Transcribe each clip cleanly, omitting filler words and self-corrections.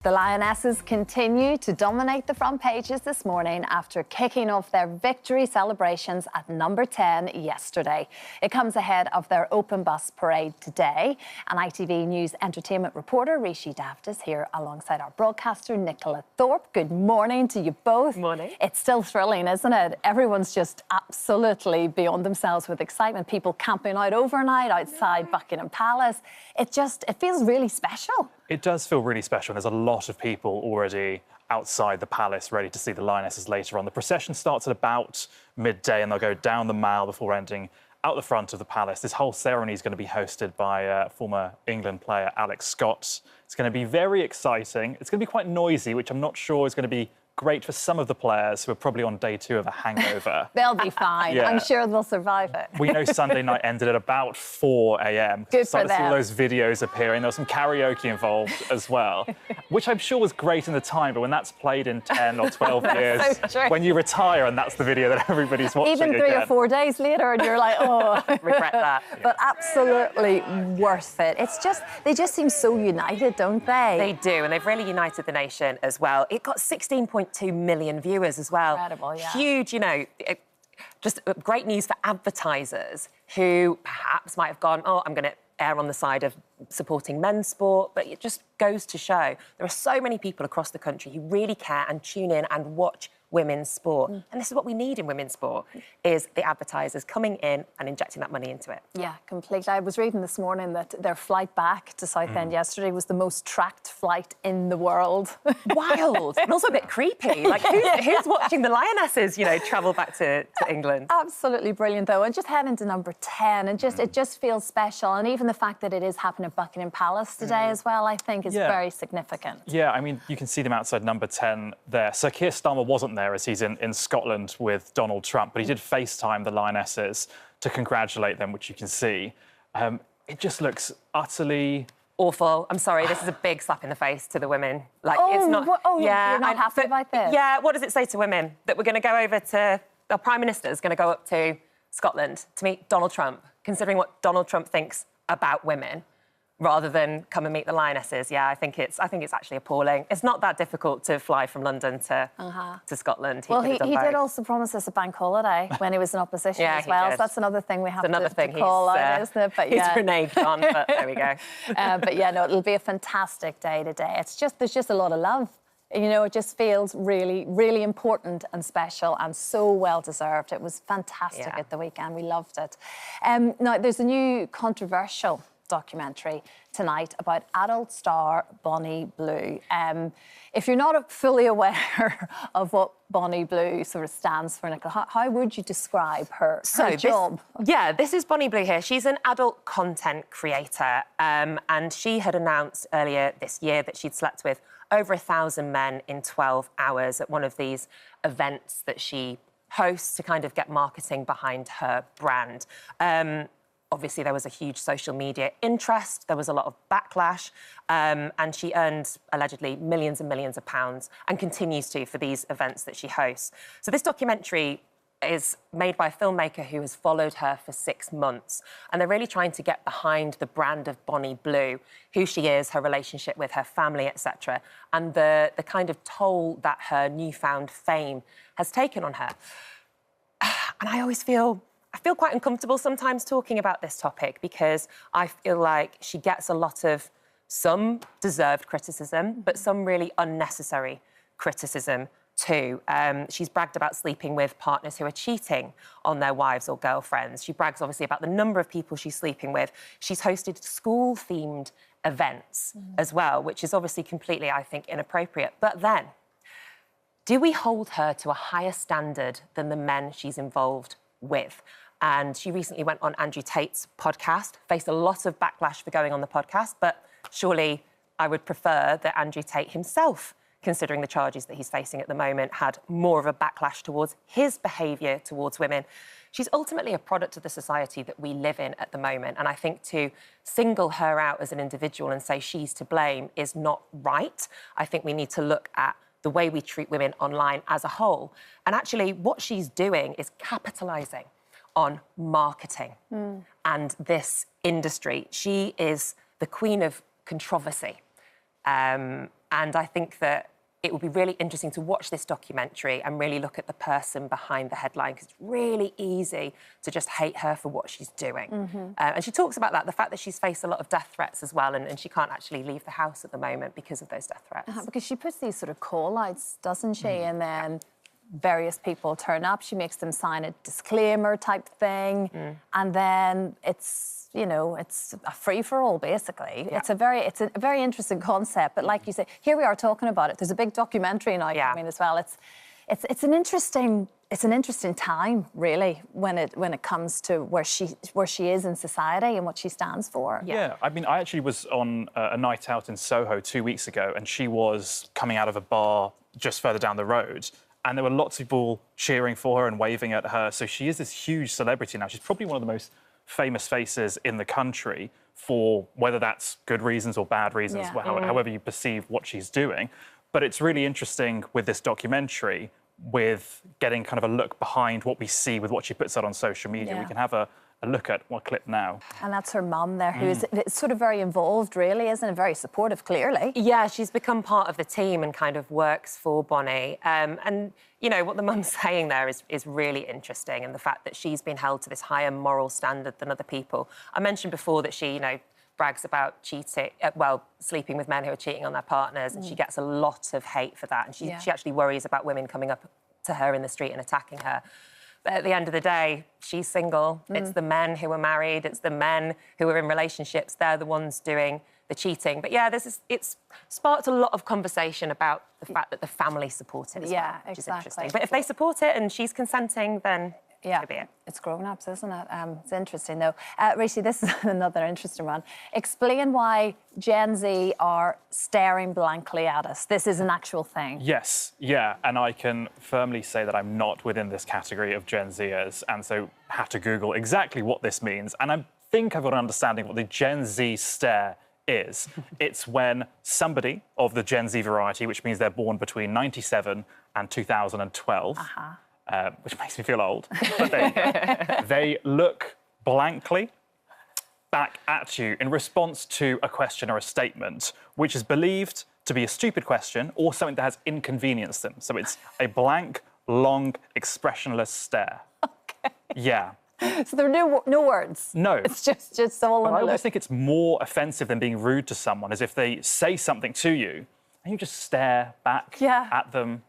The Lionesses continue to dominate the front pages this morning after kicking off their victory celebrations at number 10 yesterday. It comes ahead of their open bus parade today. And ITV News Entertainment reporter Rishi Davda is here alongside our broadcaster Nicola Thorp. Good morning to you both. Morning. It's still thrilling, isn't it? Everyone's just absolutely beyond themselves with excitement. People camping out overnight outside Buckingham Palace. It feels really special. It does feel really special. There's a lot of people already outside the palace ready to see the Lionesses later on. The procession starts at about midday and they'll go down the Mall before ending out the front of the palace. This whole ceremony is going to be hosted by former England player Alex Scott. It's going to be very exciting. It's going to be quite noisy, which I'm not sure is going to be great for some of the players who are probably on day 2 of a hangover. They'll be fine. Yeah. I'm sure they'll survive it. We know Sunday night ended at about 4 a.m. Good for them. See all those videos appearing. There was some karaoke involved as well, which I'm sure was great in the time, but when that's played in 10 or 12 years, so when you retire and that's the video that everybody's watching even 3 or 4 days later and you're like, oh. Regret that. But absolutely worth it. They just seem so united, don't they? They do, and they've really united the nation as well. It got 16.2 million viewers as well. Incredible, yeah. Huge, just great news for advertisers who perhaps might have gone, oh, I'm going to err on the side of supporting men's sport, but it just goes to show there are so many people across the country who really care and tune in and watch women's sport. And this is what we need in women's sport, is the advertisers coming in and injecting that money into it. Yeah, completely. I was reading this morning that their flight back to Southend yesterday was the most tracked flight in the world. Wild. And also a bit creepy. Like, who's watching the Lionesses, travel back to England? Absolutely brilliant, though. And just heading to number 10, and it just feels special. And even the fact that it is happening at Buckingham Palace today as well, I think is very significant. Yeah, I mean, you can see them outside number 10 there. Sir Keir Starmer wasn't there as he's in Scotland with Donald Trump, but he did FaceTime the Lionesses to congratulate them, which you can see. It just looks utterly awful. I'm sorry, this is a big slap in the face to the women. Like, it's not. You're not happy about this? Yeah, what does it say to women? That we're going to go over to, the Prime Minister's going to go up to Scotland to meet Donald Trump, considering what Donald Trump thinks about women, rather than come and meet the Lionesses. Yeah, I think it's actually appalling. It's not that difficult to fly from London to Scotland. He did also promise us a bank holiday when he was in opposition as well. So that's another thing we have to call out, isn't it? But he's reneged on, but there we go. But yeah, no, it'll be a fantastic day today. There's just a lot of love. It just feels really, really important and special and so well-deserved. It was fantastic at the weekend. We loved it. Now, there's a new controversial documentary tonight about adult star Bonnie Blue. If you're not fully aware of what Bonnie Blue sort of stands for, Nicola, how would you describe her job? This is Bonnie Blue here. She's an adult content creator, and she had announced earlier this year that she'd slept with over 1,000 men in 12 hours at one of these events that she hosts to kind of get marketing behind her brand. Obviously, there was a huge social media interest. There was a lot of backlash. And she earned, allegedly, millions and millions of pounds and continues to for these events that she hosts. So this documentary is made by a filmmaker who has followed her for 6 months. And they're really trying to get behind the brand of Bonnie Blue, who she is, her relationship with her family, etc., and the kind of toll that her newfound fame has taken on her. And I feel quite uncomfortable sometimes talking about this topic because I feel like she gets a lot of some deserved criticism, but some really unnecessary criticism too. She's bragged about sleeping with partners who are cheating on their wives or girlfriends. She brags, obviously, about the number of people she's sleeping with. She's hosted school-themed events as well, which is obviously completely, I think, inappropriate. But then, do we hold her to a higher standard than the men she's involved with? And she recently went on Andrew Tate's podcast, faced a lot of backlash for going on the podcast, but surely I would prefer that Andrew Tate himself, considering the charges that he's facing at the moment, had more of a backlash towards his behaviour towards women. She's ultimately a product of the society that we live in at the moment, and I think to single her out as an individual and say she's to blame is not right. I think we need to look at the way we treat women online as a whole. And actually, what she's doing is capitalising on marketing and this industry. She is the queen of controversy. And I think that it would be really interesting to watch this documentary and really look at the person behind the headline, because it's really easy to just hate her for what she's doing. And she talks about that, the fact that she's faced a lot of death threats as well, and she can't actually leave the house at the moment because of those death threats. Because she puts these sort of call-outs, doesn't she? And then various people turn up. She makes them sign a disclaimer type thing. And then it's, you know, it's a free-for-all, basically. Yeah. It's a very interesting concept. But like you say, here we are talking about it. There's a big documentary now coming as well. It's an interesting time, really, when it comes to where she is in society and what she stands for. Yeah, I mean, I actually was on a night out in Soho 2 weeks ago, and she was coming out of a bar just further down the road, and there were lots of people cheering for her and waving at her. So she is this huge celebrity now. She's probably one of the most famous faces in the country, for whether that's good reasons or bad reasons, however you perceive what she's doing. But it's really interesting with this documentary, with getting kind of a look behind what we see with what she puts out on social media. We can have a look at one clip now. And that's her mum there, who is sort of very involved, really, isn't it? Very supportive, clearly. Yeah, she's become part of the team and kind of works for Bonnie. And, you know, what the mum's saying there is really interesting, and the fact that she's been held to this higher moral standard than other people. I mentioned before that she, you know, brags about cheating, sleeping with men who are cheating on their partners, and she gets a lot of hate for that. And she actually worries about women coming up to her in the street and attacking her. But at the end of the day, she's single. It's the men who are married. It's the men who are in relationships. They're the ones doing the cheating. But yeah, it's sparked a lot of conversation about the fact that the family support it as well, which is interesting. But if they support it and she's consenting, then so be it. It's grown-ups, isn't it? It's interesting, though. Rishi, this is another interesting one. Explain why Gen Z are staring blankly at us. This is an actual thing. Yes, yeah, and I can firmly say that I'm not within this category of Gen Zers, and so had to Google exactly what this means. And I think I've got an understanding what the Gen Z stare is. It's when somebody of the Gen Z variety, which means they're born between 97 and 2012, which makes me feel old, but they look blankly back at you in response to a question or a statement which is believed to be a stupid question or something that has inconvenienced them. So it's a blank, long, expressionless stare. Okay. Yeah. So there are no words? No. It's just all in the I always think it's more offensive than being rude to someone, is if they say something to you and you just stare back at them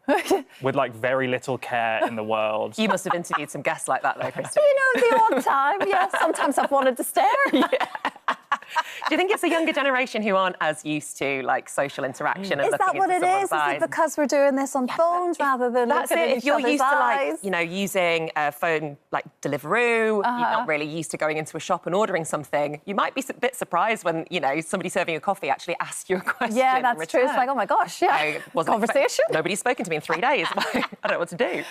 with, like, very little care in the world. You must have interviewed some guests like that, though, Christine. You know, the odd time, yes. Sometimes I've wanted to stare. Do you think it's a younger generation who aren't as used to, like, social interaction and looking into someone's eyes? Is that what it is? Is it because we're doing this on phones rather than looking at each other's eyes? If you're used to, like, you know, using a phone like Deliveroo, you're not really used to going into a shop and ordering something, you might be a bit surprised when, you know, somebody serving you a coffee actually asks you a question. Yeah, that's true. It's like, oh my gosh, conversation. Nobody's spoken to me in 3 days. I don't know what to do.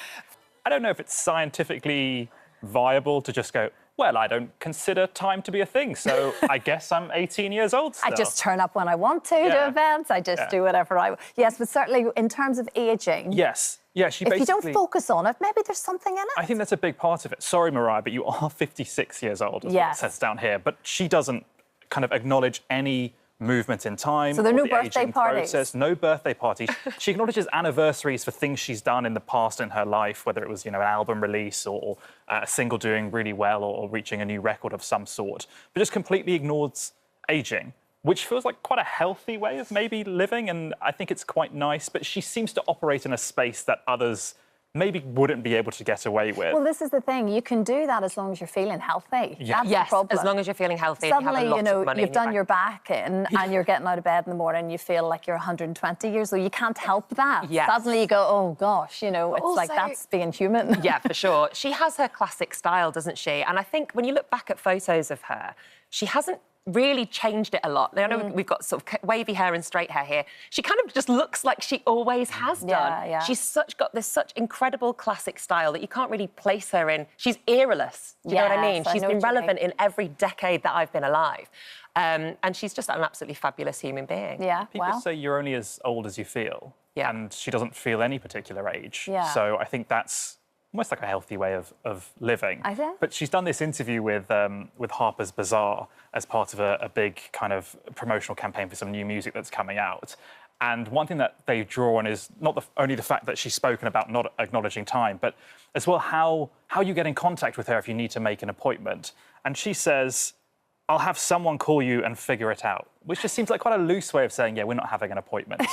I don't know if it's scientifically viable to just go, well, I don't consider time to be a thing, so I guess I'm 18 years old still. I just turn up when I want to events. I just do whatever I want. Yes, but certainly in terms of ageing... Yes. Yeah, she basically... If you don't focus on it, maybe there's something in it. I think that's a big part of it. Sorry, Mariah, but you are 56 years old, as it says down here. But she doesn't kind of acknowledge any movement in time. So there are no birthday parties? Process, no birthday parties. She acknowledges anniversaries for things she's done in the past in her life, whether it was, you know, an album release or a single doing really well or reaching a new record of some sort, but just completely ignores ageing, which feels like quite a healthy way of maybe living, and I think it's quite nice, but she seems to operate in a space that others maybe wouldn't be able to get away with. Well, this is the thing. You can do that as long as you're feeling healthy. Yeah. That's the problem. As long as you're feeling healthy. Suddenly, and you have a lot of money you've done your back in and you're getting out of bed in the morning, you feel like you're 120 years old. You can't help that. Yes. Suddenly you go, oh, gosh, you know, it's also, like that's being human. Yeah, for sure. She has her classic style, doesn't she? And I think when you look back at photos of her, she hasn't really changed it a lot. I know we've got sort of wavy hair and straight hair here. She kind of just looks like she always has done. Yeah. She's got this such incredible classic style that you can't really place her in. She's eraless. Do you know what I mean? She's been relevant in every decade that I've been alive. And she's just an absolutely fabulous human being. Yeah, People say you're only as old as you feel. Yeah. And she doesn't feel any particular age. Yeah. So I think that's almost like a healthy way of living. I think. But she's done this interview with Harper's Bazaar as part of a big kind of promotional campaign for some new music that's coming out. And one thing that they draw on is not only the fact that she's spoken about not acknowledging time, but as well how you get in contact with her if you need to make an appointment. And she says, I'll have someone call you and figure it out, which just seems like quite a loose way of saying, yeah, we're not having an appointment.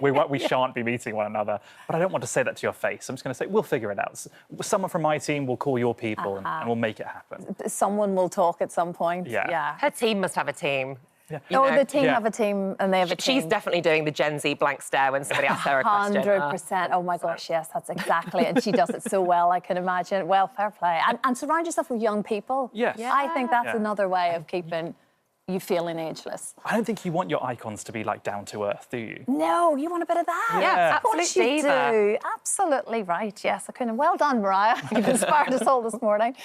we shan't be meeting one another. But I don't want to say that to your face. I'm just going to say, we'll figure it out. Someone from my team will call your people and we'll make it happen. Someone will talk at some point. Yeah. Her team must have a team. Yeah. The team have a team and they have a team. She's definitely doing the Gen Z blank stare when somebody asks her a question. 100%. Oh, my gosh, yes, that's exactly it. And she does it so well, I can imagine. Well, fair play. And surround yourself with young people. Yes. Yeah. I think that's another way of keeping you feeling ageless. I don't think you want your icons to be, like, down to earth, do you? No, you want a bit of that. Yeah, Of course absolutely. you do. Absolutely right. Yes, I couldn't. Well done, Mariah. You've inspired us all this morning.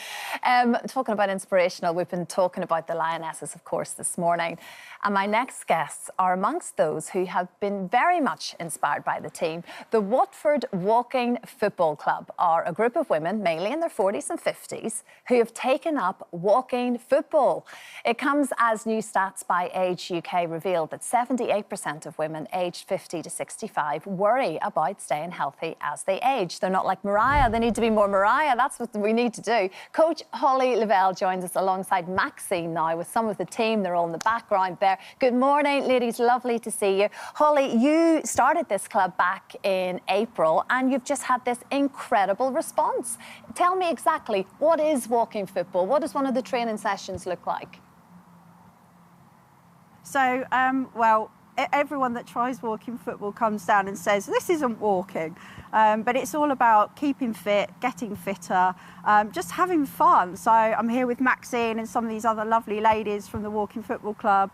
Talking about inspirational, we've been talking about the Lionesses, of course, this morning. And my next guests are amongst those who have been very much inspired by the team. The Watford Walking Football Club are a group of women, mainly in their 40s and 50s, who have taken up walking football. It comes as new stats by Age UK revealed that 78% of women aged 50 to 65 worry about staying healthy as they age. They're not like Mariah. They need to be more Mariah. That's what we need to do. Coach Holly Lavelle joins us alongside Maxine now with some of the team. They're all in the background there. Good morning, ladies. Lovely to see you. Holly, you started this club back in April and you've just had this incredible response. Tell me exactly, what is walking football? What does one of the training sessions look like? So, well, everyone that tries walking football comes down and says, this isn't walking. But it's all about keeping fit, getting fitter, just having fun. So I'm here with Maxine and some of these other lovely ladies from the Walking Football Club.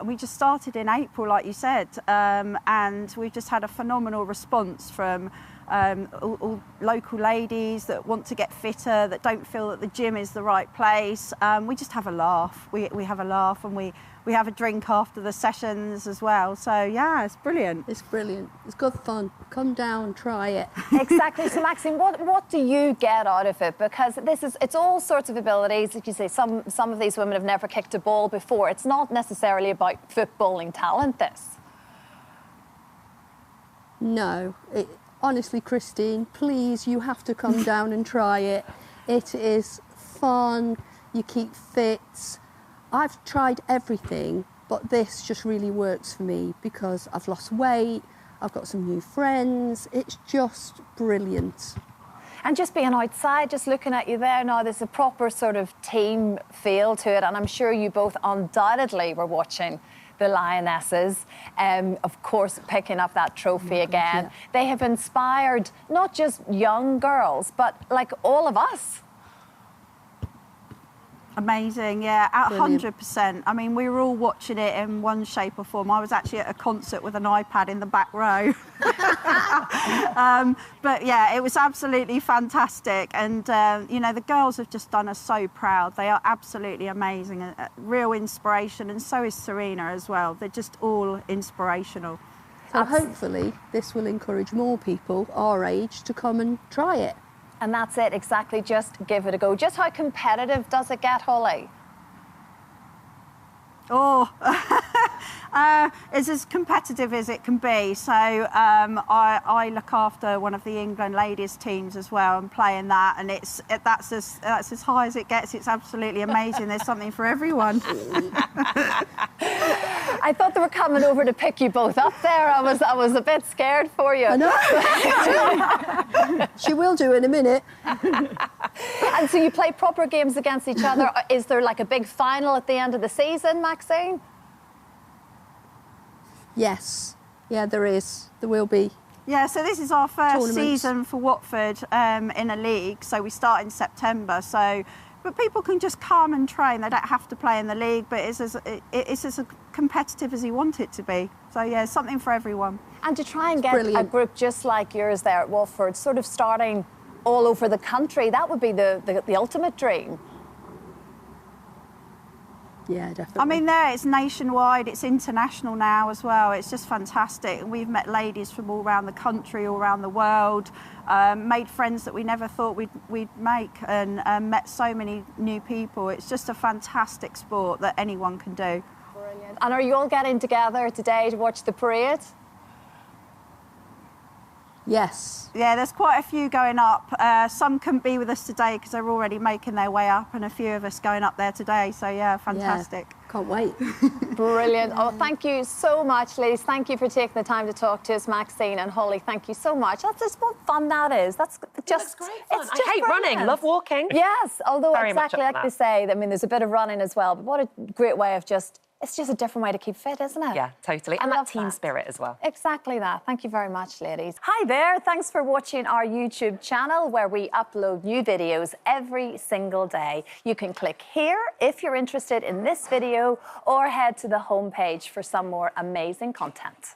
We just started in April, like you said, and we've just had a phenomenal response from all local ladies that want to get fitter, that don't feel that the gym is the right place. We just have a laugh. We have a laugh and we have a drink after the sessions as well. So, yeah, it's brilliant. It's brilliant. It's good fun. Come down, try it. Exactly. So, Maxine, what do you get out of it? Because it's all sorts of abilities. Like you say, some of these women have never kicked a ball before. It's not necessarily about footballing talent, this. No. Honestly, Christine, please, you have to come down and try it. It is fun. You keep fit. I've tried everything, but this just really works for me because I've lost weight, I've got some new friends. It's just brilliant. And just being outside, just looking at you there now, there's a proper sort of team feel to it. And I'm sure you both undoubtedly were watching the Lionesses, of course, picking up that trophy again. Yeah. They have inspired not just young girls, but like all of us. Amazing, yeah, 100%. I mean, we were all watching it in one shape or form. I was actually at a concert with an iPad in the back row. But yeah, it was absolutely fantastic. And, you know, the girls have just done us so proud. They are absolutely amazing, a real inspiration. And so is Serena as well. They're just all inspirational. So hopefully this will encourage more people our age to come and try it. And that's it, exactly, just give it a go. Just how competitive does it get, Holly? Oh, it's as competitive as it can be. So I look after one of the England ladies teams as well and play in that, and that's as high as it gets. It's absolutely amazing. There's something for everyone. I thought they were coming over to pick you both up there. I was a bit scared for you. I know. She will do in a minute. And so you play proper games against each other. Is there like a big final at the end of the season, Maxine? Yes. Yeah, there is. There will be. Yeah, so this is our first Tournaments. season for Watford in a league. So we start in September. But people can just come and train. They don't have to play in the league, but it's as competitive as you want it to be. So, yeah, something for everyone. And to try and get a group just like yours there at Watford, sort of starting all over the country, that would be the ultimate dream. Yeah, definitely. I mean, it's nationwide, it's international now as well. It's just fantastic. And we've met ladies from all around the country, all around the world, made friends that we never thought we'd make, and met so many new people. It's just a fantastic sport that anyone can do. Brilliant. And are you all getting together today to watch the parade? Yes. Yeah, there's quite a few going up. Some couldn't be with us today because they're already making their way up, and a few of us going up there today. So yeah, fantastic. Yeah, can't wait. Brilliant. Oh, thank you so much, ladies. Thank you for taking the time to talk to us, Maxine and Holly. Thank you so much. That's just what fun that is. That's just great fun. It's I just hate running. brilliant. Love walking. Yes, although Very much exactly up for like they that. say, I mean, there's a bit of running as well. But what a great way of it's just a different way to keep fit, isn't it? Yeah, totally. I And that love team spirit as well. Exactly that. Thank you very much, ladies. Hi there. Thanks for watching our YouTube channel where we upload new videos every single day. You can click here if you're interested in this video or head to the homepage for some more amazing content.